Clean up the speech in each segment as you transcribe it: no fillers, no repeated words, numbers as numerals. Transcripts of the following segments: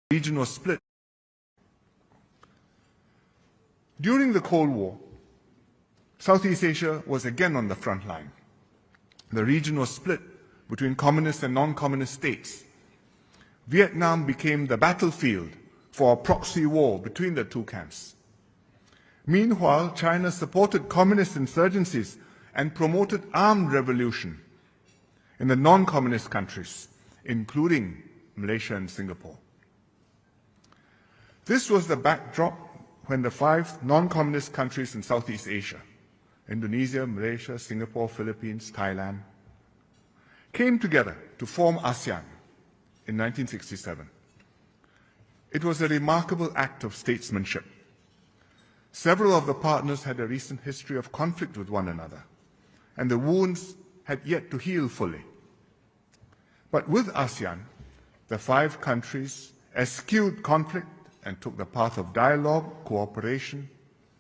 The region was split. During the Cold War, Southeast Asia was again on the front line. The region was split between communist and non-communist states. Vietnam became the battlefield for a proxy war between the two camps. Meanwhile, China supported communist insurgencies and promoted armed revolution in the non-communist countries, including Malaysia and Singapore. This was the backdrop when the 5 non-communist countries in Southeast Asia, Indonesia, Malaysia, Singapore, Philippines, Thailand, came together to form ASEAN in 1967. It was a remarkable act of statesmanship. Several of the partners had a recent history of conflict with one another, and the wounds had yet to heal fully. But with ASEAN, the 5 countries eschewed conflict and took the path of dialogue, cooperation,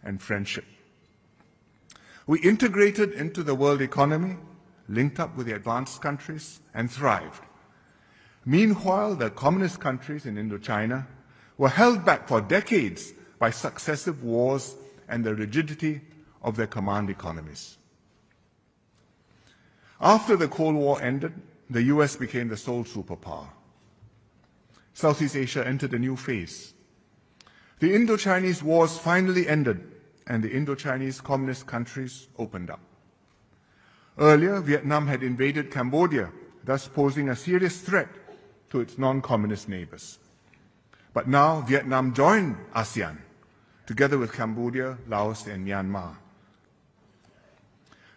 and friendship. We integrated into the world economy, linked up with the advanced countries, and thrived. Meanwhile, the communist countries in Indochina were held back for decades by successive wars and the rigidity of their command economies. After the Cold War ended, the US became the sole superpower. Southeast Asia entered a new phase. The Indo-Chinese Wars finally ended, and the Indo-Chinese communist countries opened up. Earlier, Vietnam had invaded Cambodia, thus posing a serious threat to its non-communist neighbors. But now Vietnam joined ASEAN, together with Cambodia, Laos, and Myanmar.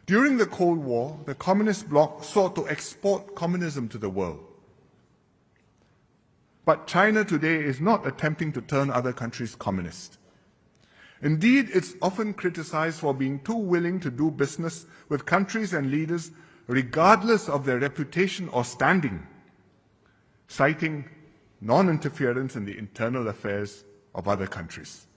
During the Cold War, the Communist bloc sought to export communism to the world. But China today is not attempting to turn other countries communist. Indeed, it's often criticized for being too willing to do business with countries and leaders regardless of their reputation or standing, citing non-interference in the internal affairs of other countries.